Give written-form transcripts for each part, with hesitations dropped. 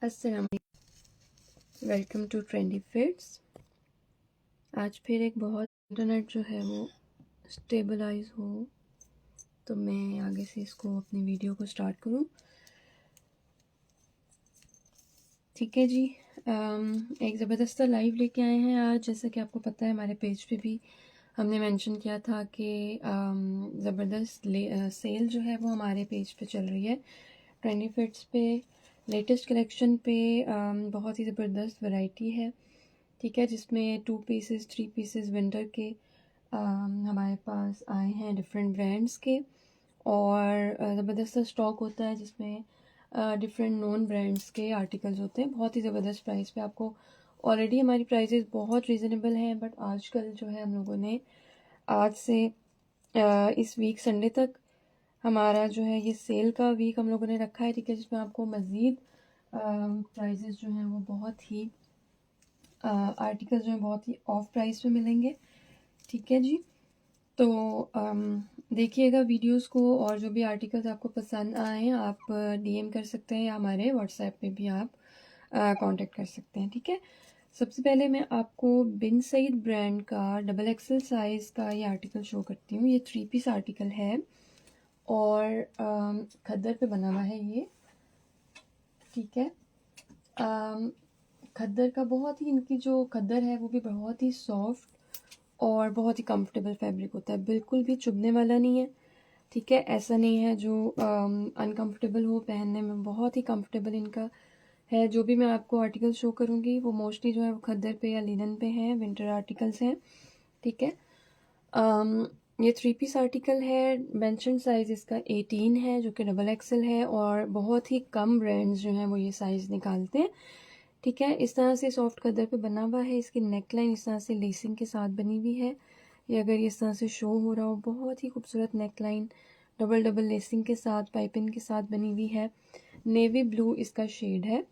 अस्सलाम, welcome to trendy fits. आज फिर एक बहुत इंटरनेट जो है वो स्टेबलाइज हो तो मैं आगे से इसको अपनी वीडियो को स्टार्ट करूं। ठीक है जी। एक ज़बरदस्त लाइव लेके आए हैं आज। जैसा कि आपको पता है हमारे पेज पे भी हमने मेंशन किया था कि ज़बरदस्त सेल जो है वो हमारे पेज पे चल रही है ट्रेंडी फिट्स पे। लेटेस्ट कलेक्शन पे बहुत ही ज़बरदस्त वैरायटी है। ठीक है, जिसमें 2 पीसेस 3 पीसेस विंटर के हमारे पास आए हैं डिफरेंट ब्रांड्स के। और ज़बरदस्त स्टॉक होता है जिसमें डिफरेंट नॉन ब्रांड्स के आर्टिकल्स होते हैं बहुत ही ज़बरदस्त प्राइस पे। आपको ऑलरेडी हमारी प्राइसेस बहुत रीज़नेबल हैं, बट आजकल जो है हम लोगों ने आज से इस वीक संडे तक हमारा जो है ये सेल का वीक हम लोगों ने रखा है। ठीक है, जिसमें आपको मज़ीद प्राइसेस जो हैं वो बहुत ही आर्टिकल्स जो हैं बहुत ही ऑफ प्राइस पे मिलेंगे। ठीक है जी, तो देखिएगा वीडियोस को, और जो भी आर्टिकल्स आपको पसंद आए हैं आप डीएम कर सकते हैं या हमारे व्हाट्सएप पे भी आप कांटेक्ट कर सकते हैं। ठीक है, सबसे पहले मैं आपको बिन सईद ब्रांड का डबल एक्सल साइज़ का ये आर्टिकल शो करती हूँ। ये 3 पीस आर्टिकल है और खद्दर पे बना हुआ है ये। ठीक है, खद्दर का बहुत ही, इनकी जो खद्दर है वो भी बहुत ही सॉफ्ट और बहुत ही कंफर्टेबल फैब्रिक होता है, बिल्कुल भी चुभने वाला नहीं है। ठीक है, ऐसा नहीं है जो अनकंफर्टेबल हो, पहनने में बहुत ही कंफर्टेबल इनका है। जो भी मैं आपको आर्टिकल शो करूँगी वो मोस्टली जो है वो खद्दर पे या लिनन पे हैं, विंटर आर्टिकल्स हैं। ठीक है, ये 3 पीस आर्टिकल है। मेंशन साइज़ इसका 18 है जो कि डबल एक्सल है, और बहुत ही कम ब्रांड्स जो हैं वो ये साइज़ निकालते हैं। ठीक है, इस तरह से सॉफ्ट खद्दर पे बना हुआ है। इसकी नेकलाइन इस तरह से लेसिंग के साथ बनी हुई है। ये अगर इस तरह से शो हो रहा हो, बहुत ही खूबसूरत नेकलाइन डबल डबल लेसिंग के साथ पाइपिंग के साथ बनी हुई है। नेवी ब्लू इसका शेड है।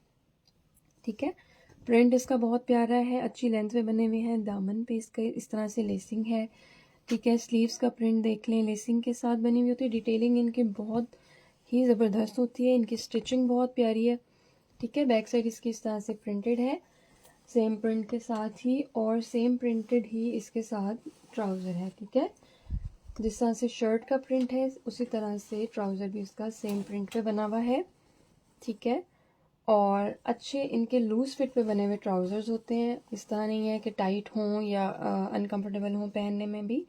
ठीक है, प्रिंट इसका बहुत प्यारा है, अच्छी लेंथ में बने हुए हैं। दामन पे इसका इस तरह से लेसिंग है। ठीक है, स्लीव्स का प्रिंट देख लें, लेसिंग के साथ बनी हुई होती है। डिटेलिंग इनकी बहुत ही ज़बरदस्त होती है, इनकी स्टिचिंग बहुत प्यारी है। ठीक है, बैक साइड इसकी इस तरह से प्रिंटेड है, सेम प्रिंट के साथ ही, और सेम प्रिंटेड ही इसके साथ ट्राउज़र है। ठीक है, जिस तरह से शर्ट का प्रिंट है उसी तरह से ट्राउज़र भी इसका सेम प्रिंट पे बना हुआ है। ठीक है, और अच्छे इनके लूज़ फिट पे बने हुए ट्राउज़र्स होते हैं, इस तरह नहीं है कि टाइट हों या अनकंफर्टेबल हों पहनने में भी।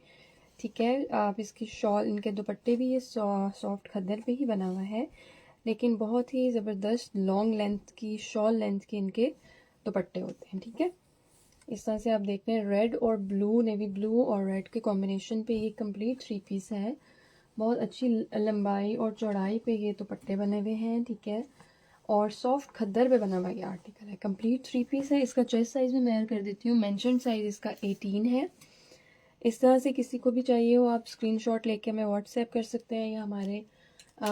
ठीक है, आप इसकी शॉल, इनके दुपट्टे भी ये सॉफ्ट खद्दर पे ही बना हुआ है, लेकिन बहुत ही ज़बरदस्त लॉन्ग लेंथ की, शॉल लेंथ के इनके दुपट्टे होते हैं। ठीक है, इस तरह से आप देख रहे हैं, रेड और ब्लू, नेवी ब्लू और रेड के कॉम्बिनेशन पे ये कंप्लीट 3 पीस है। बहुत अच्छी लंबाई और चौड़ाई पे ये दुपट्टे बने हुए हैं। ठीक है, और सॉफ्ट खद्दर पे बना हुआ ये आर्टिकल है, कंप्लीट 3 पीस है। इसका चेस्ट साइज़ में मैं कर देती हूँ, मेंशन साइज़ इसका 18 है। इस तरह से किसी को भी चाहिए हो आप स्क्रीनशॉट लेके हमें व्हाट्सएप कर सकते हैं या हमारे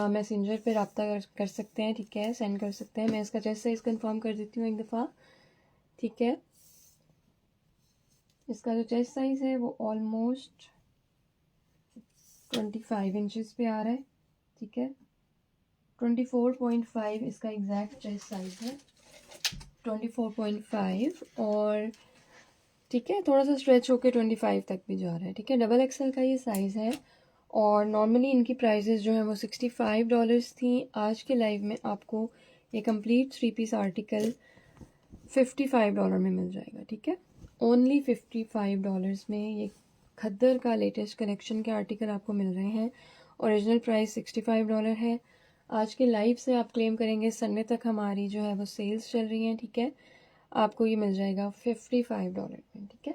मैसेंजर पे रब्ता कर सकते हैं। ठीक है, सेंड कर सकते हैं। मैं इसका चेस्ट साइज़ कंफर्म कर देती हूँ एक दफ़ा। ठीक है, इसका जो चेस्ट साइज़ है वो ऑलमोस्ट 25 इंचज़ पे आ रहा है। ठीक है, 24.5 इसका एग्जैक्ट चेस्ट साइज़ है, 24.5। और ठीक है, थोड़ा सा स्ट्रेच होके 25 तक भी जा रहा है। ठीक है, डबल एक्सल का ये साइज़ है, और नॉर्मली इनकी प्राइसेस जो हैं वो $65 थी। आज के लाइव में आपको ये कंप्लीट 3 पीस आर्टिकल $55 में मिल जाएगा। ठीक है, ओनली $55 में ये खद्दर का लेटेस्ट कलेक्शन के आर्टिकल आपको मिल रहे हैं। ओरिजिनल प्राइस $65 है। आज के लाइव से आप क्लेम करेंगे, संडे तक हमारी जो है वो सेल्स चल रही हैं। ठीक है, आपको ये मिल जाएगा $55 में। ठीक है,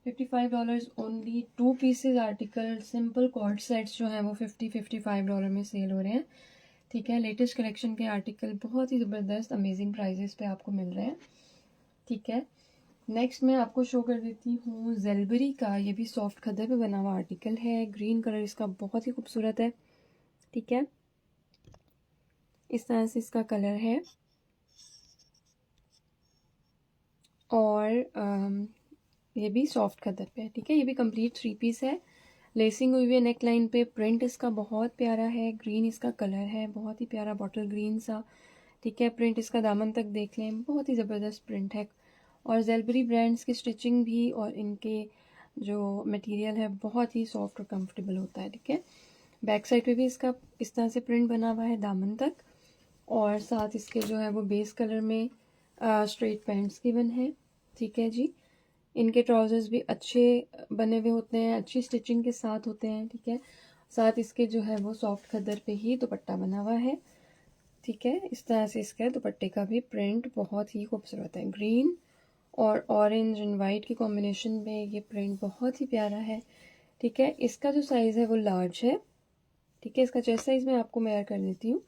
$55 only. 2 pieces article simple cord sets जो हैं वो $55 में सेल हो रहे हैं। ठीक है, लेटेस्ट कलेक्शन के आर्टिकल बहुत ही ज़बरदस्त अमेजिंग प्राइजेस पे आपको मिल रहे हैं। ठीक है, नेक्स्ट मैं आपको शो कर देती हूँ जेलबरी का। ये भी सॉफ्ट खद्दर पे बना हुआ आर्टिकल है। ग्रीन कलर इसका बहुत ही खूबसूरत है। ठीक है, इस तरह से इसका कलर है, और ये भी सॉफ्ट खद्दर पे है। ठीक है, ये भी कंप्लीट 3 पीस है, लेसिंग हुई हुई है नेक लाइन पे। प्रिंट इसका बहुत प्यारा है, ग्रीन इसका कलर है, बहुत ही प्यारा बॉटल ग्रीन सा। ठीक है। प्रिंट इसका दामन तक देख लें, बहुत ही ज़बरदस्त प्रिंट है। और जेलबरी ब्रांड्स की स्टिचिंग भी और इनके जो मटेरियल है बहुत ही सॉफ्ट और कंफर्टेबल होता है, ठीक है। बैक साइड पे भी इसका इस तरह से प्रिंट बना हुआ है दामन तक, और साथ इसके जो है वो बेस कलर में स्ट्रेट पैंट्स गिवन है, ठीक है जी। इनके ट्राउजर्स भी अच्छे बने हुए होते हैं, अच्छी स्टिचिंग के साथ होते हैं, ठीक है। साथ इसके जो है वो सॉफ्ट खद्दर पे ही दुपट्टा बना हुआ है, ठीक है। इस तरह से इसका दुपट्टे का भी प्रिंट बहुत ही खूबसूरत है। ग्रीन और ऑरेंज एंड वाइट की कॉम्बिनेशन में ये प्रिंट बहुत ही प्यारा है, ठीक है। इसका जो साइज़ है वो लार्ज है, ठीक है। इसका चेस्ट साइज़ मैं आपको मेजर कर देती हूँ।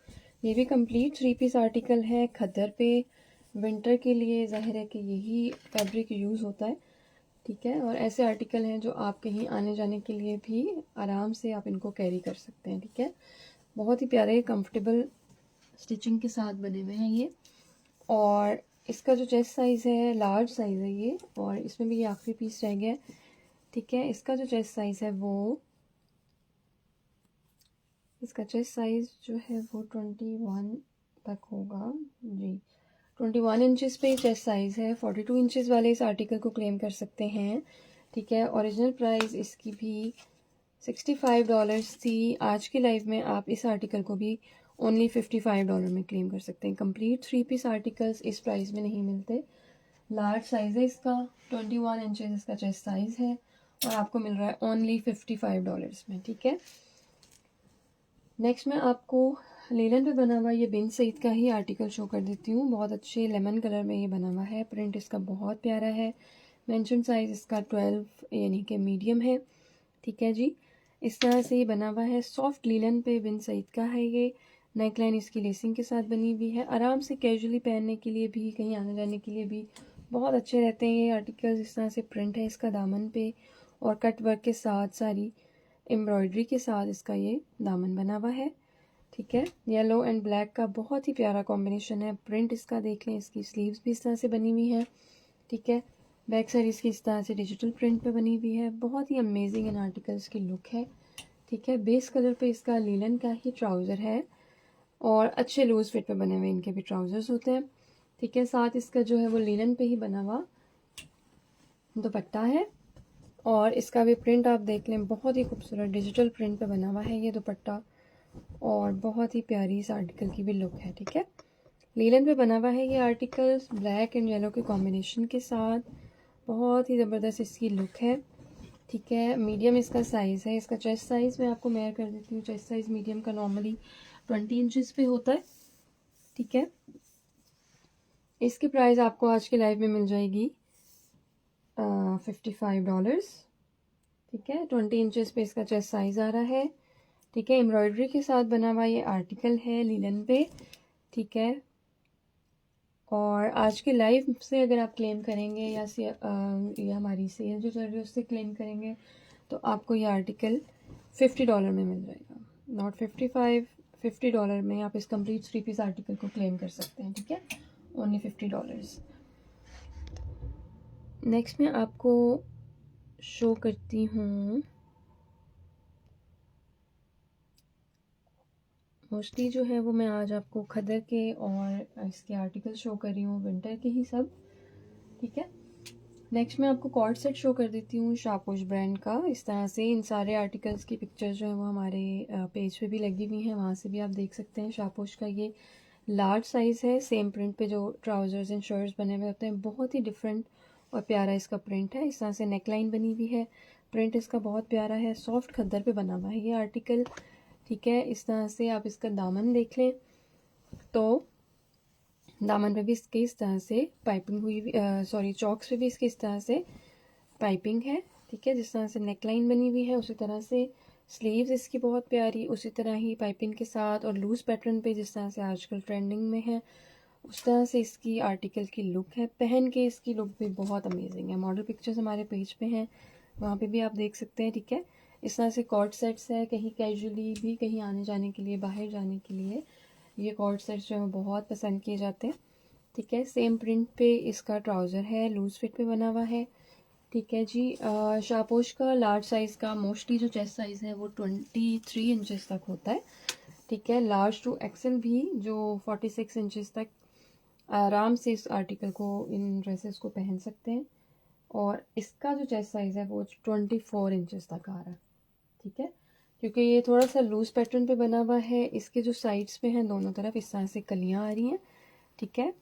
ये भी कंप्लीट 3 पीस आर्टिकल है खद्दर पे। विंटर के लिए ज़ाहिर है कि यही फैब्रिक यूज़ होता है, ठीक है। और ऐसे आर्टिकल हैं जो आप कहीं आने जाने के लिए भी आराम से आप इनको कैरी कर सकते हैं, ठीक है। बहुत ही प्यारे कंफर्टेबल स्टिचिंग के साथ बने हुए हैं ये। और इसका जो चेस्ट साइज़ है लार्ज साइज़ है ये, और इसमें भी ये आखिरी पीस रह गया, ठीक है। इसका जो चेस्ट साइज़ है वो, इसका चेस्ट साइज़ जो है वो 21 तक होगा जी। 21 इंचेस पे चेस्ट साइज़ है। 42 इंचेस वाले इस आर्टिकल को क्लेम कर सकते हैं, ठीक है। ओरिजिनल प्राइस इसकी भी $65 थी। आज की लाइव में आप इस आर्टिकल को भी ओनली $55 में क्लेम कर सकते हैं। कंप्लीट 3 पीस आर्टिकल्स इस प्राइस में नहीं मिलते। लार्ज साइज़ है इसका, 21 इंचेस इसका चेस्ट साइज़ है, और आपको मिल रहा है ओनली $55 में, ठीक है। नेक्स्ट मैं आपको लीलन पे बना हुआ ये बिन सईद का ही आर्टिकल शो कर देती हूँ। बहुत अच्छे लेमन कलर में ये बना हुआ है। प्रिंट इसका बहुत प्यारा है। मेंशन साइज़ इसका 12 यानी कि मीडियम है, ठीक है जी। इस तरह से ये बना हुआ है। सॉफ्ट लीलन पे बिन सईद का है ये। नेक लाइन इसकी लेसिंग के साथ बनी हुई है। आराम से कैजुअली पहनने के लिए भी, कहीं आने जाने के लिए भी बहुत अच्छे रहते हैं ये आर्टिकल्स। इस तरह से प्रिंट है इसका दामन पे, और कट वर्क के साथ सारी एम्ब्रॉयडरी के साथ इसका ये दामन बना हुआ है, ठीक है। येलो एंड ब्लैक का बहुत ही प्यारा कॉम्बिनेशन है। प्रिंट इसका देख लें, इसकी स्लीव्स भी इस तरह से बनी हुई है, ठीक है। बैक साइड इसकी इस तरह से डिजिटल प्रिंट पे बनी हुई है। बहुत ही अमेजिंग इन आर्टिकल्स की लुक है, ठीक है। बेस कलर पे इसका लीलन का ही ट्राउज़र है, और अच्छे लूज फिट पे बने हुए इनके भी ट्राउजर्स होते हैं, ठीक है। साथ इसका जो है वो लीलन पे ही बना हुआ दुपट्टा है, और इसका भी प्रिंट आप देख लें, बहुत ही खूबसूरत डिजिटल प्रिंट पे बना हुआ है ये दुपट्टा, और बहुत ही प्यारी इस आर्टिकल की भी लुक है, ठीक है। लीलन पे बना हुआ है ये आर्टिकल्स ब्लैक एंड येलो के कॉम्बिनेशन के साथ। बहुत ही ज़बरदस्त इसकी लुक है, ठीक है। मीडियम इसका साइज़ है। इसका चेस्ट साइज़ मैं आपको मेजर कर देती हूँ। चेस्ट साइज़ मीडियम का नॉर्मली 20 इंचज़ पे होता है, ठीक है। इसकी प्राइस आपको आज के लाइव में मिल जाएगी $55, ठीक है। 20 इंचज़ पे इसका चेस्ट साइज़ आ रहा है, ठीक है। एम्ब्रॉयडरी के साथ बना हुआ ये आर्टिकल है लीलन पे, ठीक है। और आज के लाइव से अगर आप क्लेम करेंगे या हमारी सेल जो चल रही है उससे क्लेम करेंगे, तो आपको ये आर्टिकल $50 में मिल जाएगा, नॉट 55, $50 में आप इस कंप्लीट 3 पीस आर्टिकल को क्लेम कर सकते हैं, ठीक है। ओनली $50। नेक्स्ट मैं आपको शो करती हूँ, मोस्टली जो है वो मैं आज आपको खद्दर के और इसके आर्टिकल शो कर रही हूँ, विंटर के ही सब, ठीक है। नेक्स्ट मैं आपको कॉर्ड सेट शो कर देती हूँ शापोश ब्रांड का। इस तरह से इन सारे आर्टिकल्स की पिक्चर्स जो है वो हमारे पेज पे भी लगी हुई हैं, वहाँ से भी आप देख सकते हैं। शापोश का ये लार्ज साइज़ है। सेम प्रिंट पे जो ट्राउजर्स एंड शर्ट्स बने हुए होते हैं, बहुत ही डिफरेंट और प्यारा इसका प्रिंट है। इस तरह से नेक लाइन बनी हुई है। प्रिंट इसका बहुत प्यारा है। सॉफ्ट खद्दर पे बना हुआ है ये आर्टिकल, ठीक है। इस तरह से आप इसका दामन देख लें, तो दामन पे भी इसके इस तरह से पाइपिंग हुई, सॉरी चॉक्स पे भी इसके इस तरह से पाइपिंग है, ठीक है। जिस तरह से नेक लाइन बनी हुई है उसी तरह से स्लीव्स इसकी बहुत प्यारी, उसी तरह ही पाइपिंग के साथ और लूज पैटर्न पे जिस तरह से आजकल ट्रेंडिंग में है, उस तरह से इसकी आर्टिकल की लुक है। पहन के इसकी लुक भी बहुत अमेजिंग है। मॉडल पिक्चर्स हमारे पेज पे हैं, वहाँ पे भी आप देख सकते हैं, ठीक है। इस तरह से कॉर्ड सेट्स है, कहीं कैजुअली भी कहीं आने जाने के लिए, बाहर जाने के लिए ये कॉर्ड सेट्स जो है बहुत पसंद किए जाते हैं, ठीक है। सेम प्रिंट पे इसका ट्राउज़र है, लूज फिट पे बना हुआ है, ठीक है जी। शापोश का लार्ज साइज़ का मोस्टली जो चेस्ट साइज़ है वो 23 इंचेस तक होता है, ठीक है। लार्ज टू एक्सेल भी जो 46 इंचेस तक आराम से इस आर्टिकल को, इन ड्रेसेस को पहन सकते हैं। और इसका जो चेस्ट साइज़ है वो 24 इंचेस तक आ रहा है। ठीक है, क्योंकि ये थोड़ा सा लूज पैटर्न पे बना हुआ है। इसके जो साइड्स पे हैं दोनों तरफ इस तरह से कलियाँ आ रही हैं। ठीक है,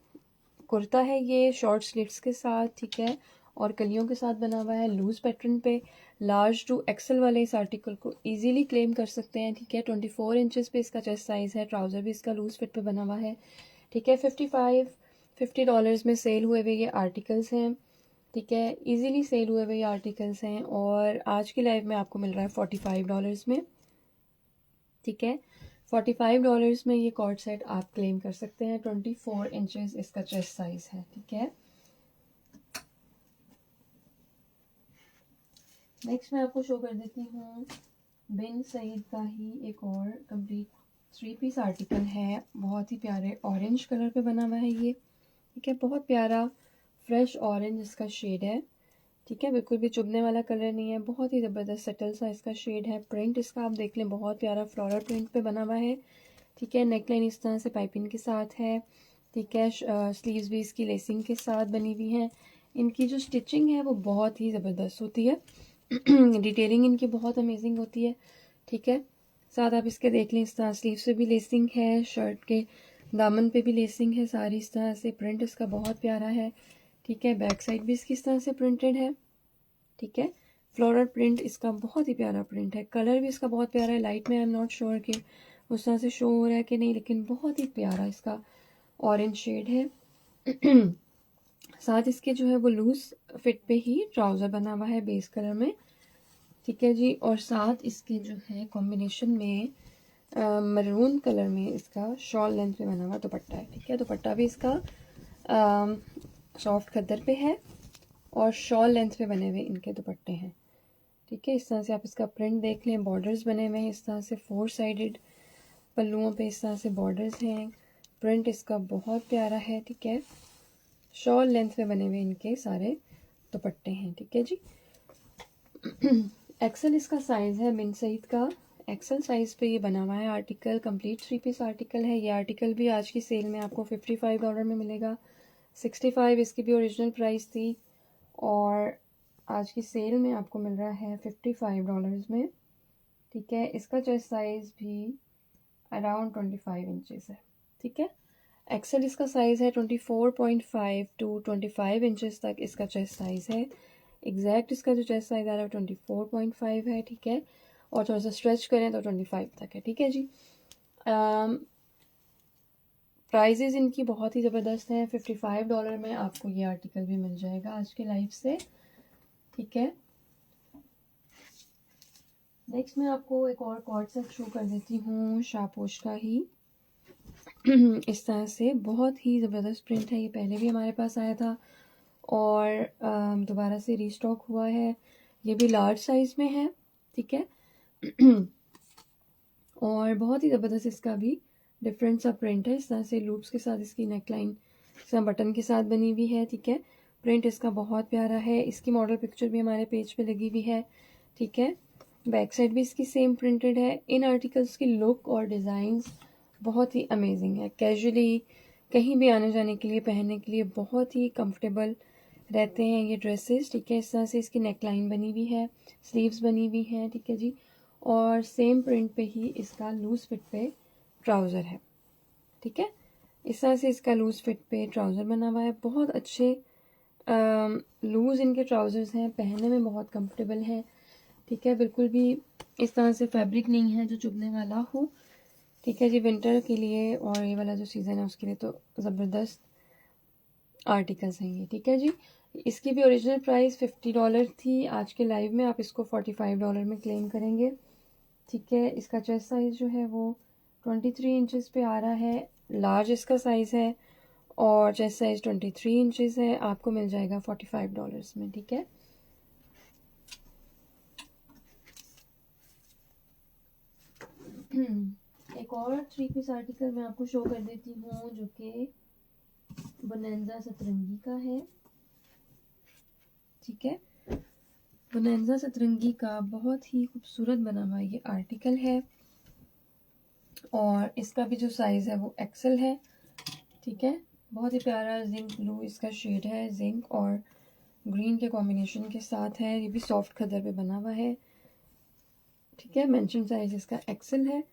कुर्ता है ये शॉर्ट स्लीव्स के साथ। ठीक है, और कलियों के साथ बना हुआ है लूज पैटर्न पे। लार्ज टू एक्सेल वाले इस आर्टिकल को इजीली क्लेम कर सकते हैं। ठीक है, 24 इंचेस पे इसका चेस्ट साइज़ है। ट्राउज़र भी इसका लूज फिट पे बना हुआ है। ठीक है, $50 में सेल हुए हुए ये आर्टिकल्स हैं। ठीक है, इजीली सेल हुए हुए ये आर्टिकल्स हैं और आज की लाइव में आपको मिल रहा है $45 में। ठीक है, $45 में ये कॉर्ड सेट आप क्लेम कर सकते हैं। 24 इंचेस इसका चेस्ट साइज है। ठीक है, नेक्स्ट मैं आपको शो कर देती हूँ बिन सईद का ही एक और कंप्लीट 3 पीस आर्टिकल है। बहुत ही प्यारे ऑरेंज कलर पे बना हुआ है ये। ठीक है, बहुत प्यारा फ्रेश ऑरेंज इसका शेड है। ठीक है, बिल्कुल भी चुभने वाला कलर नहीं है। बहुत ही ज़बरदस्त सटल सा इसका शेड है। प्रिंट इसका आप देख लें, बहुत प्यारा फ्लोरल प्रिंट पे बना हुआ है। ठीक है, नेकलाइन इस तरह से पाइपिंग के साथ है। ठीक है, स्लीव्स भी इसकी लेसिंग के साथ बनी हुई हैं। इनकी जो स्टिचिंग है वो बहुत ही ज़बरदस्त होती है। डिटेलिंग इनकी बहुत अमेजिंग होती है। ठीक है, साथ आप इसके देख लें, इस तरह स्लीव से भी लेसिंग है, शर्ट के दामन पे भी लेसिंग है सारी इस तरह से। प्रिंट इसका बहुत प्यारा है। ठीक है, बैक साइड भी इसकी इस तरह से प्रिंटेड है। ठीक है, फ्लोरल प्रिंट इसका बहुत ही प्यारा प्रिंट है। कलर भी इसका बहुत प्यारा है। लाइट में आई एम नॉट श्योर कि उस तरह से शो हो रहा है कि नहीं, लेकिन बहुत ही प्यारा इसका ऑरेंज शेड है। साथ इसके जो है वो लूज फिट पे ही ट्राउज़र बना हुआ है बेस कलर में। ठीक है जी, और साथ इसके जो है कॉम्बिनेशन में मरून कलर में इसका शॉल लेंथ पे बना हुआ दुपट्टा है। ठीक है, दुपट्टा भी इसका सॉफ्ट खद्दर पे है और शॉल लेंथ पे बने हुए इनके दुपट्टे हैं। ठीक है, इस तरह से आप इसका प्रिंट देख लें। बॉर्डर्स बने हुए हैं इस तरह से 4 साइडेड पल्लुओं पे इस तरह से बॉर्डर्स हैं। प्रिंट इसका बहुत प्यारा है। ठीक है, शॉल लेंथ पे बने हुए इनके सारे दुपट्टे हैं। ठीक है जी, एक्सेल इसका साइज़ है बिन सईद का। एक्सेल साइज़ पे ये बना हुआ है आर्टिकल। कंप्लीट 3 पीस आर्टिकल है ये। आर्टिकल भी आज की सेल में आपको $55 में मिलेगा। 65 इसकी भी ओरिजिनल प्राइस थी और आज की सेल में आपको मिल रहा है $55 में। ठीक है, इसका चेस्ट साइज़ भी अराउंड 25 इंचेस है। ठीक है, एक्सेल इसका साइज़ है 24.5 टू 25 इंचेस तक इसका चेस्ट साइज़ है। एग्जैक्ट इसका जो चेस्ट साइज़ आ रहा है 24.5 है। ठीक है, और थोड़ा सा स्ट्रेच करें तो 25 तक है। ठीक है जी, प्राइजेज़ इनकी बहुत ही ज़बरदस्त हैं। $55 में आपको ये आर्टिकल भी मिल जाएगा आज के लाइव से। ठीक है, नेक्स्ट मैं आपको एक और कॉर्ड सेट शो कर देती हूँ शापोश का ही। इस तरह से बहुत ही ज़बरदस्त प्रिंट है। ये पहले भी हमारे पास आया था और दोबारा से रीस्टॉक हुआ है। ये भी लार्ज साइज़ में है। ठीक है, और बहुत ही ज़बरदस्त इसका भी डिफरेंट सा प्रिंट है। इस तरह से लूप्स के साथ इसकी नेकलाइन बटन के साथ बनी हुई है। ठीक है, प्रिंट इसका बहुत प्यारा है। इसकी मॉडल पिक्चर भी हमारे पेज पे लगी हुई है। ठीक है, बैक साइड भी इसकी सेम प्रिंटेड है। इन आर्टिकल्स की लुक और डिज़ाइंस बहुत ही अमेजिंग है। कैजुअली कहीं भी आने जाने के लिए, पहनने के लिए बहुत ही कंफर्टेबल रहते हैं ये ड्रेसेस। ठीक है, इस तरह से इसकी नेकलाइन बनी हुई है, स्लीव्स बनी हुई हैं। ठीक है जी, और सेम प्रिंट पे ही इसका लूज फिट पे ट्राउज़र है। ठीक है, इस तरह से इसका लूज फिट पे ट्राउज़र बना हुआ है। बहुत अच्छे लूज़ इनके ट्राउज़र्स हैं, पहनने में बहुत कंफर्टेबल हैं। ठीक है, बिल्कुल भी इस तरह से फैब्रिक नहीं है जो चुभने वाला हो। ठीक है जी, विंटर के लिए और ये वाला जो सीज़न है उसके लिए तो ज़बरदस्त आर्टिकल्स हैं ये। ठीक है जी, इसकी भी ओरिजिनल प्राइस $50 थी। आज के लाइव में आप इसको $45 में क्लेम करेंगे। ठीक है, इसका चेस्ट साइज़ जो है वो 23 इंचेस पे आ रहा है। लार्ज इसका साइज़ है और चेस्ट साइज़ 23 इंचेस है। आपको मिल जाएगा $45 में। ठीक है, एक और 3 पीस आर्टिकल मैं आपको शो कर देती हूँ जो कि बोनेंजा सतरंगी का है। ठीक है, बोनेंजा सतरंगी का बहुत ही खूबसूरत बना हुआ ये आर्टिकल है। और इसका भी जो साइज़ है वो एक्सेल है, ठीक है। बहुत ही प्यारा जिंक ब्लू इसका शेड है, जिंक और ग्रीन के कॉम्बिनेशन के साथ है। ये भी सॉफ्ट खदर पे बना हुआ है, ठीक है। मेंशन साइज इसका एक्सेल है।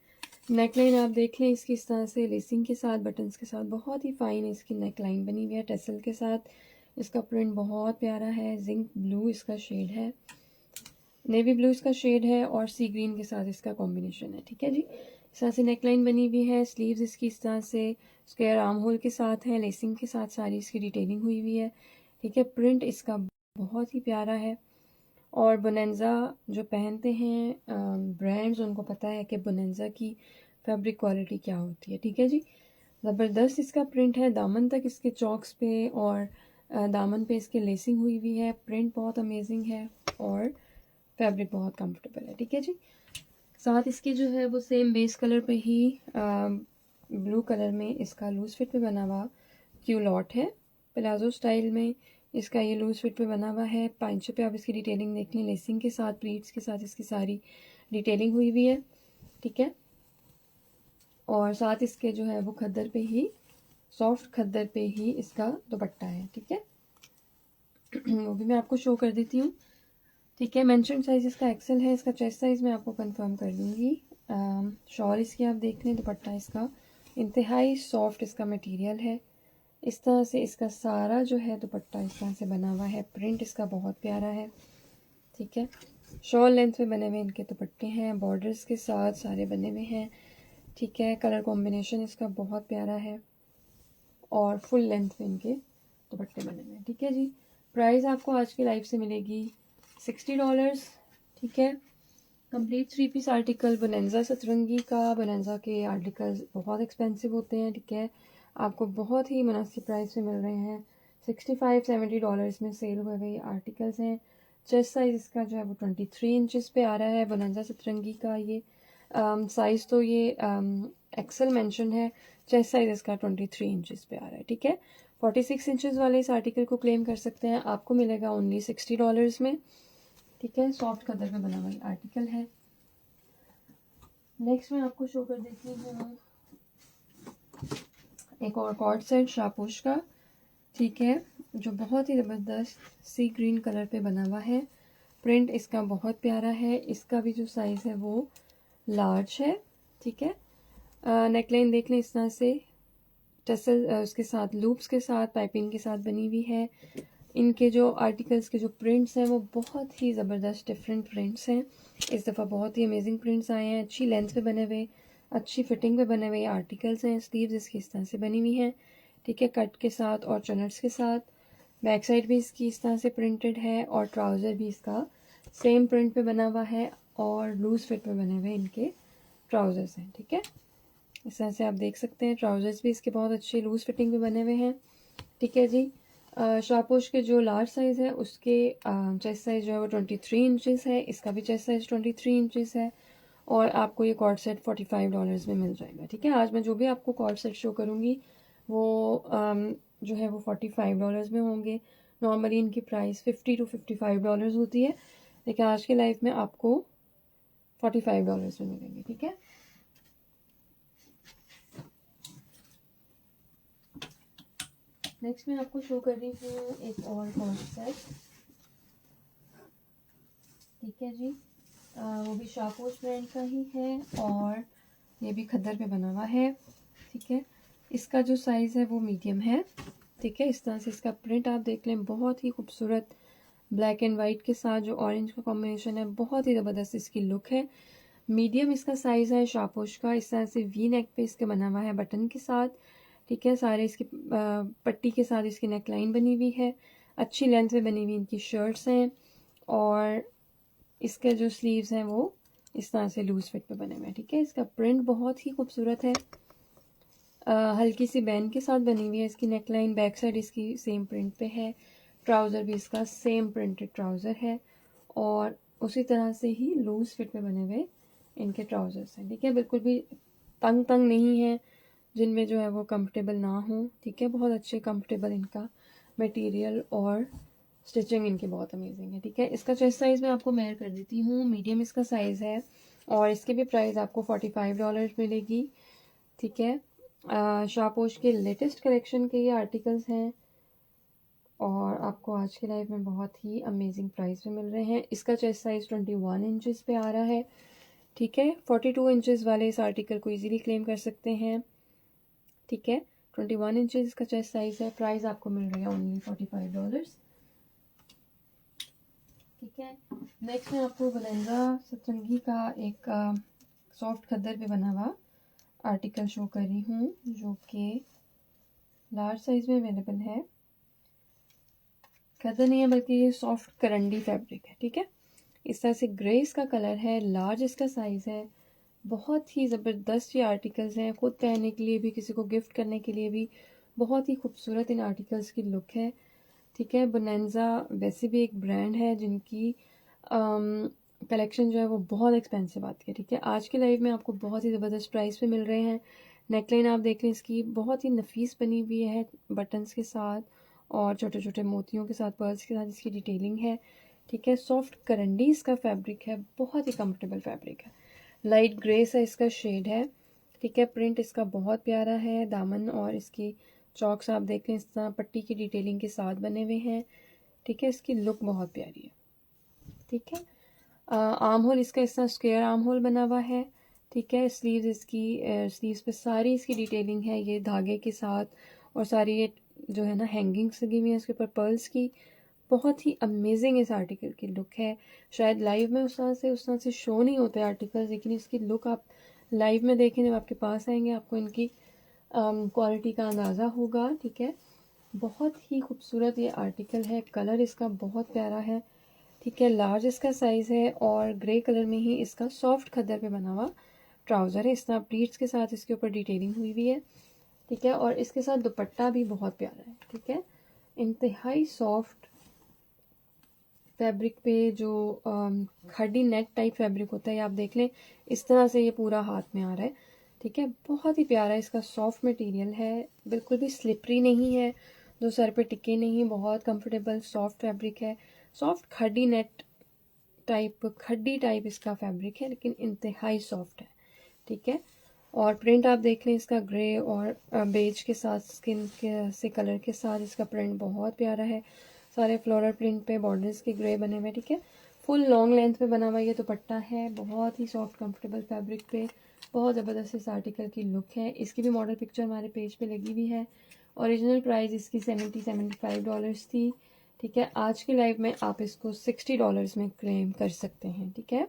नेकलाइन आप देख लें इसकी इस तरह से लेसिंग के साथ, बटन्स के साथ, बहुत ही फाइन इसकी नेकलाइन बनी हुई है टेसल के साथ। इसका प्रिंट बहुत प्यारा है, जिंक ब्लू इसका शेड है, नेवी ब्लू इसका शेड है और सी ग्रीन के साथ इसका कॉम्बिनेशन है, ठीक है जी। इस तरह से नेकलाइन बनी हुई है। स्लीव्स इसकी इस तरह से स्क्वायर आर्म होल के साथ है, लेसिंग के साथ सारी इसकी डिटेलिंग हुई हुई है, ठीक है। प्रिंट इसका बहुत ही प्यारा है। और बोनेंजा जो पहनते हैं ब्रांड्स, उनको पता है कि बोनेंजा की फैब्रिक क्वालिटी क्या होती है, ठीक है जी। ज़बरदस्त इसका प्रिंट है, दामन तक इसके चॉक्स पे और दामन पे इसके लेसिंग हुई हुई है। प्रिंट बहुत अमेजिंग है और फैब्रिक बहुत कंफर्टेबल है, ठीक है जी। साथ इसके जो है वो सेम बेस कलर पे ही ब्लू कलर में इसका लूज फिट पे बना हुआ क्यूलॉट है, प्लाजो स्टाइल में इसका ये लूज फिट पे बना हुआ है। पांचों पे आप इसकी डिटेलिंग देख लें, लेसिंग के साथ, प्लीट्स के साथ इसकी सारी डिटेलिंग हुई हुई है, ठीक है। और साथ इसके जो है वो खद्दर पे ही, सॉफ्ट खद्दर पे ही इसका दुपट्टा है, ठीक है। वो भी मैं आपको शो कर देती हूँ, ठीक है। मेंशन साइज इसका एक्सेल है। इसका चेस्ट साइज मैं आपको कंफर्म कर दूंगी। शॉल इसकी आप देख लें, दुपट्टा इसका इंतहाई सॉफ्ट इसका मटेरियल है। इस तरह से इसका सारा जो है दुपट्टा इस तरह से बना हुआ है। प्रिंट इसका बहुत प्यारा है, ठीक है। शॉल लेंथ में बने हुए इनके दुपट्टे हैं, बॉर्डर्स के साथ सारे बने हुए हैं, ठीक है। कलर कॉम्बिनेशन इसका बहुत प्यारा है और फुल लेंथ में इनके दुपट्टे बने हुए हैं, ठीक है जी। प्राइस आपको आज की लाइफ से मिलेगी $60, ठीक है। कंप्लीट 3 पीस आर्टिकल बोनेंजा सतरंगी का। बोनेंजा के आर्टिकल्स बहुत एक्सपेंसिव होते हैं, ठीक है। आपको बहुत ही मुनासिब प्राइस में मिल रहे हैं। $65-70 में सेल हुए हुए आर्टिकल्स हैं। चेस्ट साइज इसका जो है वो 23 इंचेस पे आ रहा है बोनेंजा सतरंगी का। ये साइज़ तो ये एक्सेल मेंशन है, चेस्ट साइज इसका 23 इंचेस पे आ रहा है, ठीक है। 46 इंचेस वाले इस आर्टिकल को क्लेम कर सकते हैं, आपको मिलेगा ओनली $60 में, ठीक है। सॉफ्ट कलर में बना हुआ आर्टिकल है। नेक्स्ट मैं आपको शो कर देती हूँ एक और कॉर्ड सेट शापोश का, ठीक है, जो बहुत ही ज़बरदस्त सी ग्रीन कलर पे बना हुआ है। प्रिंट इसका बहुत प्यारा है। इसका भी जो साइज़ है वो लार्ज है, ठीक है। नेकलाइन देख लें इस तरह से, टसल उसके साथ लूप्स के साथ पाइपिंग के साथ बनी हुई है। इनके जो आर्टिकल्स के जो प्रिंट्स हैं वो बहुत ही ज़बरदस्त डिफरेंट प्रिंट्स हैं। इस दफ़ा बहुत ही अमेजिंग प्रिंट्स आए हैं, अच्छी लेंथ पे बने हुए, अच्छी फिटिंग पे बने हुए आर्टिकल्स हैं। स्लीव्स इसकी इस तरह से बनी हुई हैं, ठीक है, कट के साथ और चनर्स के साथ। बैक साइड भी इसकी इस तरह से प्रिंटेड है और ट्राउज़र भी इसका सेम प्रिंट पे बना हुआ है और लूज फिट पे बने हुए इनके ट्राउज़र्स हैं, ठीक है। इस तरह से आप देख सकते हैं ट्राउज़र्स भी इसके बहुत अच्छे लूज फिटिंग पे बने हुए हैं, ठीक है जी। शापोश के जो लार्ज साइज़ है उसके चेस्ट साइज़ जो है वो 23 इंचेस है। इसका भी चेस्ट साइज़ 23 इंचेस है और आपको ये कॉर्ड सेट $45 में मिल जाएगा, ठीक है। आज मैं जो भी आपको कॉर्ड सेट शो करूँगी वो जो है वो $45 में होंगे। नॉर्मली इनकी प्राइस $50 to $55 होती है, लेकिन आज की लाइफ में आपको $45 में मिलेंगे, ठीक है। नेक्स्ट मैं आपको शो कर रही हूँ एक और कॉर्ड सेट, ठीक है जी। वो भी शापोश ब्रांड का ही है और ये भी खद्दर पे बना हुआ है, ठीक है। इसका जो साइज़ है वो मीडियम है, ठीक है। इस तरह से इसका प्रिंट आप देख लें, बहुत ही खूबसूरत ब्लैक एंड वाइट के साथ जो ऑरेंज का कॉम्बिनेशन है, बहुत ही ज़बरदस्त इसकी लुक है। मीडियम इसका साइज़ है शापोश का। इस तरह से वी नेक पे इसके बना हुआ है बटन के साथ, ठीक है। सारे इसकी पट्टी के साथ इसकी नेक लाइन बनी हुई है, अच्छी लेंथ में बनी हुई इनकी शर्ट्स हैं और इसके जो स्लीव्स हैं वो इस तरह से लूज फिट पे बने हुए हैं, ठीक है। इसका प्रिंट बहुत ही खूबसूरत है, हल्की सी बैंड के साथ बनी हुई है इसकी नेकलाइन। बैक साइड इसकी सेम प्रिंट पे है, ट्राउज़र भी इसका सेम प्रिंटेड ट्राउज़र है और उसी तरह से ही लूज फिट पे बने हुए इनके ट्राउज़र्स हैं, ठीक है। बिल्कुल भी तंग तंग नहीं है, जिनमें जो है वो कंफर्टेबल ना हो, ठीक है। बहुत अच्छे कंफर्टेबल इनका मटेरियल और स्टिचिंग इनकी बहुत अमेजिंग है, ठीक है। इसका चेस्ट साइज़ मैं आपको मेजर कर देती हूँ। मीडियम इसका साइज़ है और इसकी भी प्राइस आपको $45 मिलेगी। ठीक है, शापोश के लेटेस्ट कलेक्शन के ये आर्टिकल्स हैं और आपको आज के लाइव में बहुत ही अमेजिंग प्राइस में मिल रहे हैं। इसका चेस्ट साइज 21 इंचेस पे आ रहा है। ठीक है, 42 इंचेस वाले इस आर्टिकल को इजीली क्लेम कर सकते हैं। ठीक है, 21 इंचेस इसका चेस्ट साइज है। प्राइस आपको मिल रही है ओनली $45। ठीक है, नेक्स्ट मैं आपको बलेंजा सतरंगी का एक सॉफ्ट खद्दर पे बना हुआ आर्टिकल शो कर रही हूँ, जो कि लार्ज साइज में अवेलेबल है। खद्दर नहीं है बल्कि ये सॉफ्ट करंडी फैब्रिक है। ठीक है, इस तरह से ग्रे इसका कलर है, लार्ज इसका साइज है। बहुत ही ज़बरदस्त ये आर्टिकल्स हैं, खुद पहनने के लिए भी, किसी को गिफ्ट करने के लिए भी बहुत ही खूबसूरत इन आर्टिकल्स की लुक है। ठीक है, बोनेंजा वैसे भी एक ब्रांड है जिनकी कलेक्शन जो है वो बहुत एक्सपेंसिव आती है। ठीक है, आज के लाइव में आपको बहुत ही ज़बरदस्त प्राइस पे मिल रहे हैं। नेकलाइन आप देख लें, इसकी बहुत ही नफीस बनी हुई है बटन्स के साथ और छोटे छोटे मोतियों के साथ, पर्ल्स के साथ इसकी डिटेलिंग है। ठीक है, सॉफ्ट करंडी इसका फैब्रिक है, बहुत ही कंफर्टेबल फैब्रिक है। लाइट ग्रे सा इसका शेड है। ठीक है, प्रिंट इसका बहुत प्यारा है। दामन और इसकी चौक्स आप देख लें, इस तरह पट्टी की डिटेलिंग के साथ बने हुए हैं। ठीक है, इसकी लुक बहुत प्यारी है। ठीक है, आर्म होल इसका इस तरह स्क्वायर आर्म होल बना हुआ है। ठीक है, स्लीव्स इसकी स्लीव्स पे सारी इसकी डिटेलिंग है ये धागे के साथ, और सारी ये जो है ना हैंगिंग्स लगी हुई है इसके ऊपर पर्ल्स की। बहुत ही अमेजिंग इस आर्टिकल की लुक है। शायद लाइव में उस तरह से शो नहीं होते आर्टिकल्स, लेकिन इसकी लुक आप लाइव में देखें, जब आपके पास आएंगे आपको इनकी क्वालिटी का अंदाज़ा होगा। ठीक है, बहुत ही खूबसूरत ये आर्टिकल है, कलर इसका बहुत प्यारा है। ठीक है, लार्ज इसका साइज़ है और ग्रे कलर में ही इसका सॉफ्ट खद्दर पे बना हुआ ट्राउज़र है। इस तरह प्लीट्स के साथ इसके ऊपर डिटेलिंग हुई हुई है। ठीक है, और इसके साथ दुपट्टा भी बहुत प्यारा है। ठीक है, इंतहाई सॉफ्ट फैब्रिक पे जो खड्डी नेट टाइप फैब्रिक होता है, आप देख लें इस तरह से ये पूरा हाथ में आ रहा है। ठीक है, बहुत ही प्यारा इसका सॉफ्ट मटेरियल है, बिल्कुल भी स्लिपरी नहीं है, जो सर पे टिके नहीं, बहुत कंफर्टेबल सॉफ्ट फैब्रिक है। सॉफ्ट खड्डी नेट टाइप, खड्डी टाइप इसका फैब्रिक है, लेकिन इंतहाई सॉफ्ट है। ठीक है, और प्रिंट आप देख लें इसका ग्रे और बेज के साथ, स्किन के से कलर के साथ इसका प्रिंट बहुत प्यारा है। सारे फ्लोरल प्रिंट पे बॉर्डर्स के ग्रे बने हुए। ठीक है, फुल लॉन्ग लेंथ पे बना हुआ ये दुपट्टा है, बहुत ही सॉफ्ट कंफर्टेबल फैब्रिक पे, बहुत ज़बरदस्त इस आर्टिकल की लुक है। इसकी भी मॉडल पिक्चर हमारे पेज पे लगी हुई है। ओरिजिनल प्राइस इसकी $75 थी। ठीक है, आज के लाइव में आप इसको $60 में क्लेम कर सकते हैं। ठीक है,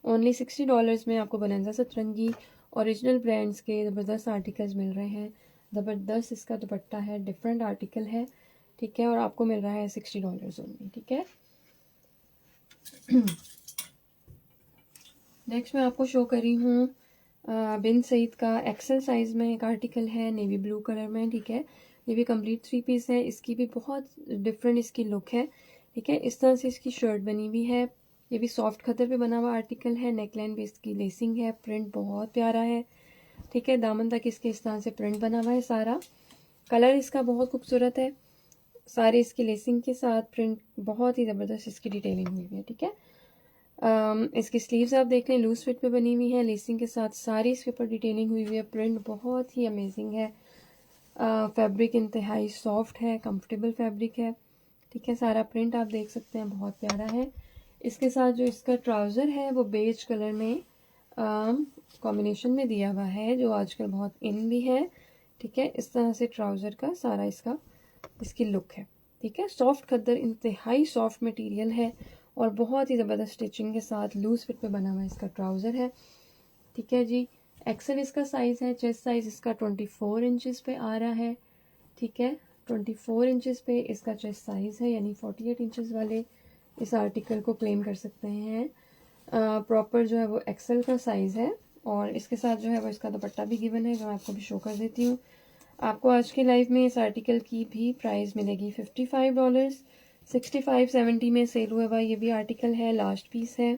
ओनली $60 में आपको बोनेंजा सतरंगी ओरिजिनल ब्रांड्स के ज़बरदस्त आर्टिकल्स मिल रहे हैं। ज़बरदस्त इसका दुपट्टा है, डिफरेंट आर्टिकल है। ठीक है, और आपको मिल रहा है $60 ओनली। ठीक है, नेक्स्ट मैं आपको शो कर रही हूँ बिन सईद का एक्सेल साइज में एक आर्टिकल है, नेवी ब्लू कलर में। ठीक है, ये भी कंप्लीट 3 पीस है, इसकी भी बहुत डिफरेंट इसकी लुक है। ठीक है, इस तरह से इसकी शर्ट बनी हुई है, ये भी सॉफ्ट खद्दर पे बना हुआ आर्टिकल है। नेकलाइन पे इसकी लेसिंग है, प्रिंट बहुत प्यारा है। ठीक है, दामन तक इसके इस तरह से प्रिंट बना हुआ है सारा। कलर इसका बहुत खूबसूरत है, सारे इसकी लेसिंग के साथ प्रिंट बहुत ही ज़बरदस्त इसकी डिटेलिंग हुई है। ठीक है, इसकी स्लीव्स आप देख लें लूज फिट पे बनी हुई है, लेसिंग के साथ सारी इसके ऊपर डिटेलिंग हुई हुई है। प्रिंट बहुत ही अमेजिंग है, फैब्रिक इंतहाई सॉफ्ट है, कंफर्टेबल फैब्रिक है। ठीक है, सारा प्रिंट आप देख सकते हैं, बहुत प्यारा है। इसके साथ जो इसका ट्राउज़र है वो बेज कलर में कॉम्बिनेशन में दिया हुआ है, जो आजकल बहुत इन भी है। ठीक है, इस तरह से ट्राउज़र का सारा इसकी लुक है। ठीक है, सॉफ्ट खद्दर, इंतहाई सॉफ्ट मटेरियल है और बहुत ही ज़बरदस्त स्टिचिंग के साथ लूज फिट पे बना हुआ इसका ट्राउज़र है। ठीक है जी, एक्सेल इसका साइज़ है, चेस्ट साइज़ इसका 24 इंचेस पे आ रहा है। ठीक है, 24 इंचेस पे इसका चेस्ट साइज़ है, यानी 48 इंचेस वाले इस आर्टिकल को क्लेम कर सकते हैं। प्रॉपर जो है वो एक्सेल का साइज़ है, और इसके साथ जो है वो इसका दुपट्टा भी गिवन है, जो मैं आपको भी शो कर देती हूँ। आपको आज के लाइव में इस आर्टिकल की भी प्राइस मिलेगी $55। 65-70 में सेल हुआ हुआ ये भी आर्टिकल है, लास्ट पीस है।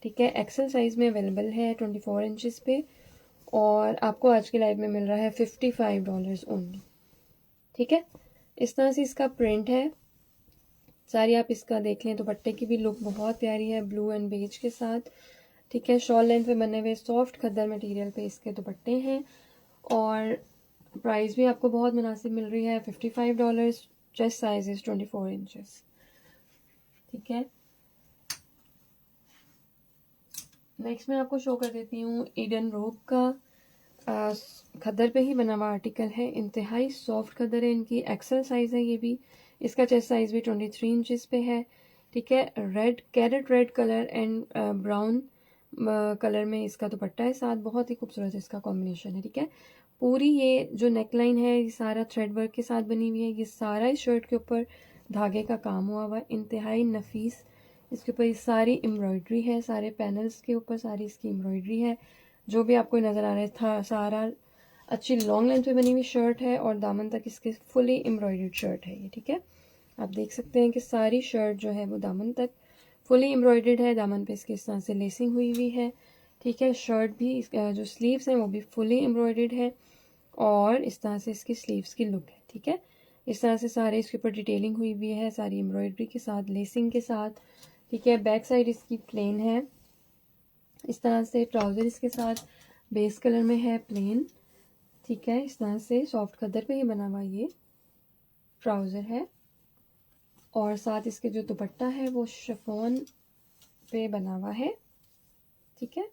ठीक है, एक्सेल साइज में अवेलेबल है 24 इंचेस पे, और आपको आज के लाइव में मिल रहा है $55 ओनली। ठीक है, इस तरह से इसका प्रिंट है सारी, आप इसका देख लें। दुपट्टे की भी लुक बहुत प्यारी है, ब्लू एंड बेज के साथ। ठीक है। शॉल लेंथ पे बने हुए सॉफ्ट खद्दर मटेरियल पे इसके दुपट्टे हैं और प्राइस भी आपको बहुत मुनासिब मिल रही है, $55। Chest size is 24 inches. ठीक है। नेक्स्ट मैं आपको शो कर देती हूँ ईडन रोब का खद्दर पे ही बना हुआ आर्टिकल है। इंतहाई सॉफ्ट खद्दर है, इनकी एक्सेल साइज है ये भी। इसका चेस्ट साइज भी 23 इंचेस पे है। ठीक है। Red carrot red colour and brown colour में इसका दुपट्टा है साथ, बहुत ही खूबसूरत इसका कॉम्बिनेशन है। ठीक है। पूरी ये जो नेकलाइन है ये सारा थ्रेड वर्क के साथ बनी हुई है। ये सारा इस शर्ट के ऊपर धागे का काम हुआ हुआ है, इंतहाई नफीस। इसके ऊपर ये सारी एम्ब्रॉयडरी है, सारे पैनल्स के ऊपर सारी इसकी एम्ब्रॉयडरी है। जो भी आपको नज़र आ रहा है था सारा अच्छी लॉन्ग लेंथ पे बनी हुई शर्ट है और दामन तक इसके फुली एम्ब्रॉयडर्ड शर्ट है ये। ठीक है। आप देख सकते हैं कि सारी शर्ट जो है वो दामन तक फुली एम्ब्रॉयडर्ड है। दामन पे इसके इस तरह से लेसिंग हुई हुई है। ठीक है। शर्ट भी जो स्लीव्स हैं वो भी फुली एम्ब्रॉयडर्ड है और इस तरह से इसकी स्लीव्स की लुक है। ठीक है। इस तरह से सारे इसके ऊपर डिटेलिंग हुई हुई है, सारी एम्ब्रॉयडरी के साथ, लेसिंग के साथ। ठीक है। बैक साइड इसकी प्लेन है, इस तरह से ट्राउज़र इसके साथ बेस कलर में है प्लेन। ठीक है। इस तरह से सॉफ्ट खद्दर पे ही बना हुआ ये ट्राउज़र है और साथ इसके जो दुपट्टा है वो शिफॉन पे बना हुआ है। ठीक है।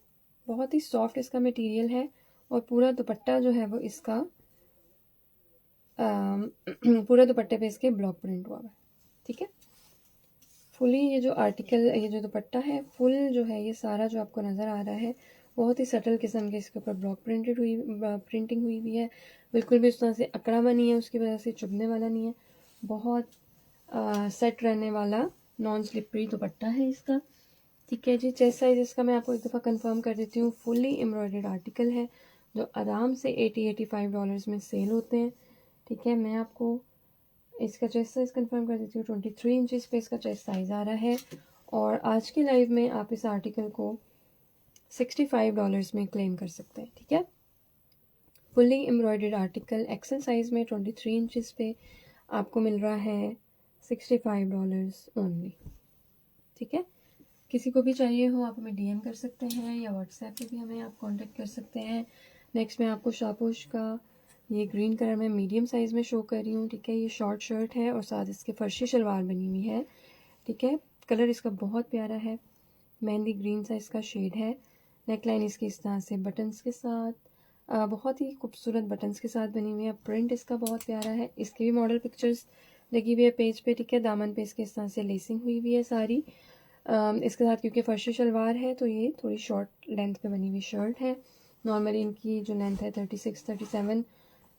बहुत ही सॉफ्ट इसका मटेरियल है और पूरा दुपट्टा जो है वो इसका पूरा दुपट्टे पे इसके ब्लॉक प्रिंट हुआ हुआ है। ठीक है। फुली ये जो आर्टिकल, ये जो दुपट्टा है फुल जो है ये सारा जो आपको नज़र आ रहा है बहुत ही सटल किस्म के इसके ऊपर ब्लॉक प्रिंटिंग हुई हुई है। बिल्कुल भी उस तरह से अकड़ा बनी है, उसकी वजह से चुभने वाला नहीं है। बहुत सेट रहने वाला नॉन स्लिपरी दुपट्टा है इसका। ठीक है जी। चेस्ट साइज इसका मैं आपको एक दफ़ा कंफर्म कर देती हूँ, फुली एम्ब्रॉयडर्ड आर्टिकल है जो आराम से $80-85 में सेल होते हैं। ठीक है। मैं आपको इसका चेस्ट साइज कंफर्म कर देती हूँ, 23 इंचेस पे इसका चेस्ट साइज आ रहा है और आज के लाइव में आप इस आर्टिकल को $65 में क्लेम कर सकते हैं। ठीक है। Fully embroidered article XL size में 23 इंचेस पे आपको मिल रहा है $65 ओनली। ठीक है। किसी को भी चाहिए हो आप हमें डीएम कर सकते हैं या व्हाट्सएप पे भी हमें आप कांटेक्ट कर सकते हैं। नेक्स्ट मैं आपको शापोश का ये ग्रीन कलर में मीडियम साइज़ में शो कर रही हूँ। ठीक है। ये शॉर्ट शर्ट है और साथ इसके फर्शी शलवार बनी हुई है। ठीक है। कलर इसका बहुत प्यारा है, मेहंदी ग्रीन सा इसका शेड है। नेकलाइन इसकी इस तरह से बटन्स के साथ बहुत ही खूबसूरत बटन्स के साथ बनी हुई है। प्रिंट इसका बहुत प्यारा है। इसकी भी मॉडल पिक्चर्स लगी हुई है पेज पे। ठीक है। दामन पे इसके इस तरह से लेसिंग हुई हुई है सारी। इसके साथ क्योंकि फर्शी शलवार है तो ये थोड़ी शॉर्ट लेंथ पे बनी हुई शर्ट है। नॉर्मली इनकी जो लेंथ है 36-37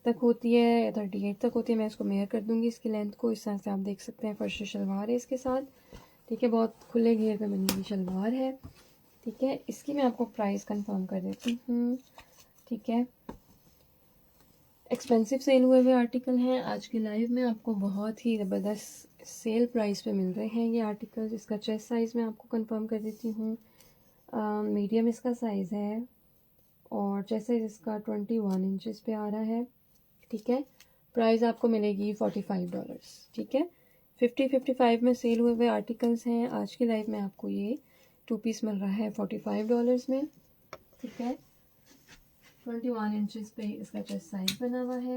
तक होती है या 38 तक होती है। मैं इसको मेयर कर दूंगी इसकी लेंथ को। इस तरह से आप देख सकते हैं फर्शी शलवार है इसके साथ। ठीक है। बहुत खुले घेर पे बनी हुई शलवार है। ठीक है। इसकी मैं आपको प्राइस कंफर्म कर देती हूँ। ठीक है। एक्सपेंसिव सेल हुए हुए आर्टिकल हैं, आज के लाइव में आपको बहुत ही ज़बरदस्त सेल प्राइस पे मिल रहे हैं ये आर्टिकल्स। इसका चेस्ट साइज़ मैं आपको कंफर्म कर देती हूँ, मीडियम इसका साइज़ है और चेस्ट साइज़ इसका 21 इंचेस पे आ रहा है। ठीक है। प्राइस आपको मिलेगी $45। ठीक है। 55 में सेल हुए हुए आर्टिकल्स हैं, आज के लाइव में आपको ये 2 पीस मिल रहा है $45 में। ठीक है। 21 इंचेस पे इसका चेस्ट साइज बना हुआ है।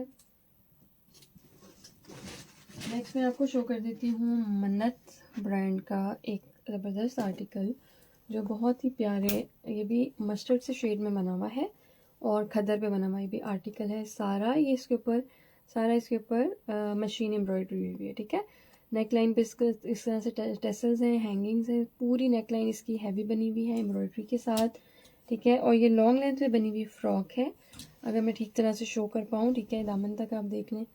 नेक्स्ट मैं आपको शो कर देती हूँ मन्नत ब्रांड का एक ज़बरदस्त आर्टिकल जो बहुत ही प्यारे, ये भी मस्टर्ड से शेड में बना हुआ है और खद्दर पे बना हुआ ये भी आर्टिकल है। सारा इसके ऊपर मशीन एम्ब्रॉयडरी हुई है। ठीक है। नेक लाइन पे इस तरह से टेसल्स हैं, हैंगिंग्स हैं। पूरी नेक लाइन इसकी हैवी बनी हुई है एम्ब्रॉयडरी के साथ। ठीक है। और ये लॉन्ग लेंथ पे बनी हुई फ्रॉक है, अगर मैं ठीक तरह से शो कर पाऊँ। ठीक है। दामन तक आप देख लें,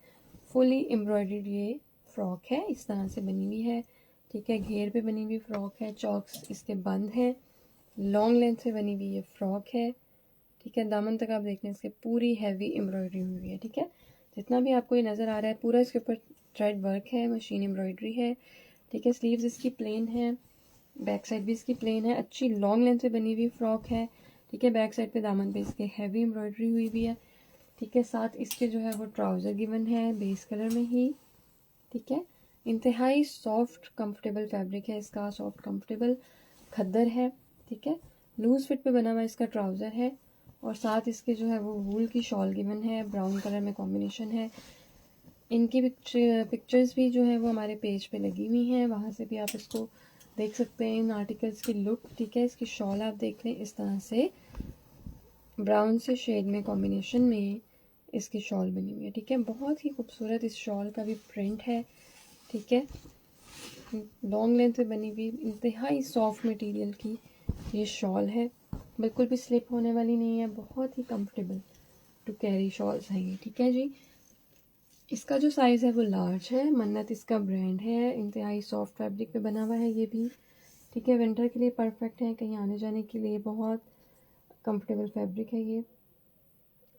फुली एम्ब्रॉयडर्ड ये फ्रॉक है, इस तरह से बनी हुई है। ठीक है। घेर पे बनी हुई फ्रॉक है, चॉक्स इसके बंद हैं, लॉन्ग लेंथ से बनी हुई ये फ्रॉक है। ठीक है। दामन तक आप देख लें, इसके पूरी हैवी एम्ब्रॉयडरी हुई है। ठीक है। जितना भी आपको ये नज़र आ रहा है पूरा इसके ऊपर थ्रेड वर्क है, मशीन एम्ब्रॉयडरी है। ठीक है। स्लीव्स इसकी प्लेन है, बैक साइड भी इसकी प्लेन है, अच्छी लॉन्ग लेंथ से बनी हुई फ्रॉक है। ठीक है। बैक साइड पे दामन पे इसके हैवी एम्ब्रॉयडरी हुई हुई है। ठीक है। साथ इसके जो है वो ट्राउज़र गिवन है बेस कलर में ही। ठीक है। इंतहाई सॉफ्ट कंफर्टेबल फैब्रिक है इसका, सॉफ्ट कंफर्टेबल खद्दर है। ठीक है। लूज फिट पे बना हुआ इसका ट्राउज़र है और साथ इसके जो है वो वूल की शॉल गिवन है, ब्राउन कलर में कॉम्बिनेशन है। इनकी पिक्चर्स भी जो है वो हमारे पेज पे लगी हुई हैं, वहाँ से भी आप इसको देख सकते हैं इन आर्टिकल्स की लुक। ठीक है, इसकी शॉल आप देख लें, इस तरह से ब्राउन से शेड में कॉम्बिनेशन में इसकी शॉल बनी हुई है। ठीक है, बहुत ही खूबसूरत इस शॉल का भी प्रिंट है। ठीक है, लॉन्ग लेंथ पे बनी हुई इंतहाई सॉफ्ट मटेरियल की ये शॉल है, बिल्कुल भी स्लिप होने वाली नहीं है, बहुत ही कंफर्टेबल टू कैरी शॉल्स हैं ये। ठीक है जी, इसका जो साइज़ है वो लार्ज है, मन्नत इसका ब्रांड है, इंतहाई सॉफ्ट फैब्रिक पे बना हुआ है ये भी। ठीक है, विंटर के लिए परफेक्ट है, कहीं आने जाने के लिए बहुत कंफर्टेबल फैब्रिक है ये।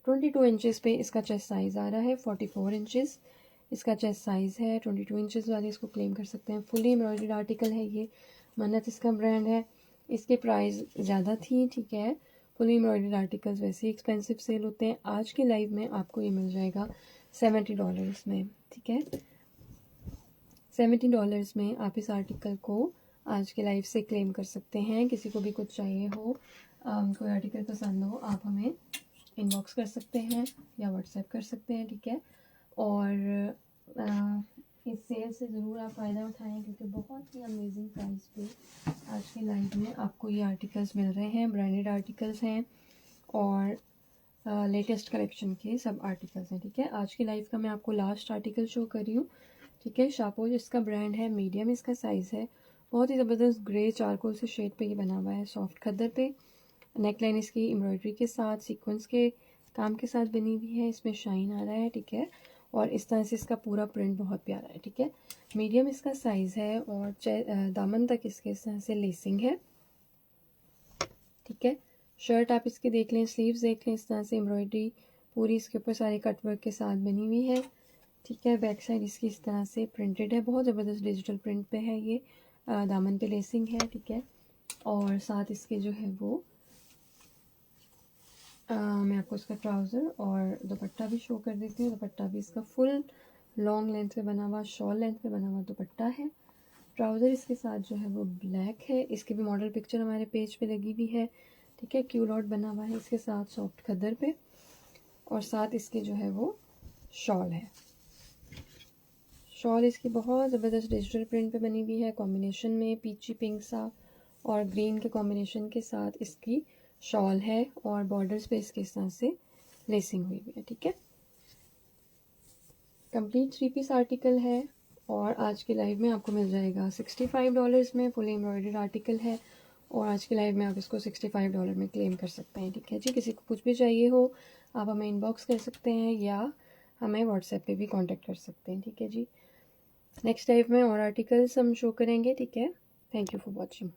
22 इंचेस पे इसका चेस्ट साइज़ आ रहा है, 44 इंचेस इसका चेस्ट साइज़ है। 22 इंचेस वाले इसको क्लेम कर सकते हैं। फुली एम्ब्रॉयडर्ड आर्टिकल है ये, मन्नत इसका ब्रांड है। इसके प्राइस ज़्यादा थी, ठीक है, फुली एम्ब्रॉयडर्ड आर्टिकल्स वैसे ही एक्सपेंसिव सेल होते हैं। आज के लाइव में आपको ये मिल जाएगा $70 में। ठीक है, $70 में आप इस आर्टिकल को आज के लाइव से क्लेम कर सकते हैं। किसी को भी कुछ चाहिए हो, कोई आर्टिकल पसंद हो, आप हमें इनबॉक्स कर सकते हैं या व्हाट्सएप कर सकते हैं। ठीक है, और इस सेल से ज़रूर आप फ़ायदा उठाएं क्योंकि बहुत ही अमेजिंग प्राइस पे आज के लाइव में आपको ये आर्टिकल्स मिल रहे हैं। ब्रांडेड आर्टिकल्स हैं और लेटेस्ट कलेक्शन के सब आर्टिकल्स हैं। ठीक है, आज की लाइव का मैं आपको लास्ट आर्टिकल शो कर रही हूँ। ठीक है, शापोज इसका ब्रांड है, मीडियम इसका साइज़ है, बहुत ही ज़बरदस्त ग्रे चारकोल से शेड पे ये बना हुआ है, सॉफ्ट खद्दर पे। नेकलाइन इसकी एम्ब्रॉयडरी के साथ सीक्वेंस के काम के साथ बनी हुई है, इसमें शाइन आ रहा है। ठीक है, और इस तरह से इसका पूरा प्रिंट बहुत प्यारा है। ठीक है, मीडियम इसका साइज़ है और दामन तक इसके इस तरह से लेसिंग है। ठीक है, शर्ट आप इसके देख लें, स्लीव्स देख लें, इस तरह से एम्ब्रॉयडरी पूरी इसके ऊपर सारे कटवर्क के साथ बनी हुई है। ठीक है, बैक साइड इसकी इस तरह से प्रिंटेड है, बहुत ज़बरदस्त डिजिटल प्रिंट पे है ये। दामन पे लेसिंग है। ठीक है, और साथ इसके जो है वो मैं आपको इसका ट्राउज़र और दुपट्टा भी शो कर देती हूँ। दुपट्टा भी इसका फुल लॉन्ग लेंथ पे बना हुआ, शॉल लेंथ पे बना हुआ दुपट्टा है। ट्राउज़र इसके साथ जो है वो ब्लैक है, इसकी भी मॉडल पिक्चर हमारे पेज पे लगी हुई है। ठीक है, क्यू लॉट बना हुआ है इसके साथ सॉफ्ट खद्दर पे और साथ इसके जो है वो शॉल है। शॉल इसकी बहुत ज़बरदस्त डिजिटल प्रिंट पे बनी हुई है, कॉम्बिनेशन में पीची पिंक सा और ग्रीन के कॉम्बिनेशन के साथ इसकी शॉल है और बॉर्डर्स पे इसके इस तरह से लेसिंग हुई हुई है। ठीक है, कंप्लीट 3 पीस आर्टिकल है और आज के लाइव में आपको मिल जाएगा $65 में। फुली एम्ब्रॉयडर्ड आर्टिकल है और आज के लाइव में आप इसको $65 में क्लेम कर सकते हैं। ठीक है जी, किसी को कुछ भी चाहिए हो आप हमें इनबॉक्स कर सकते हैं या हमें व्हाट्सएप पे भी कांटेक्ट कर सकते हैं। ठीक है जी, नेक्स्ट लाइव में और आर्टिकल्स हम शो करेंगे। ठीक है, थैंक यू फॉर वॉचिंग।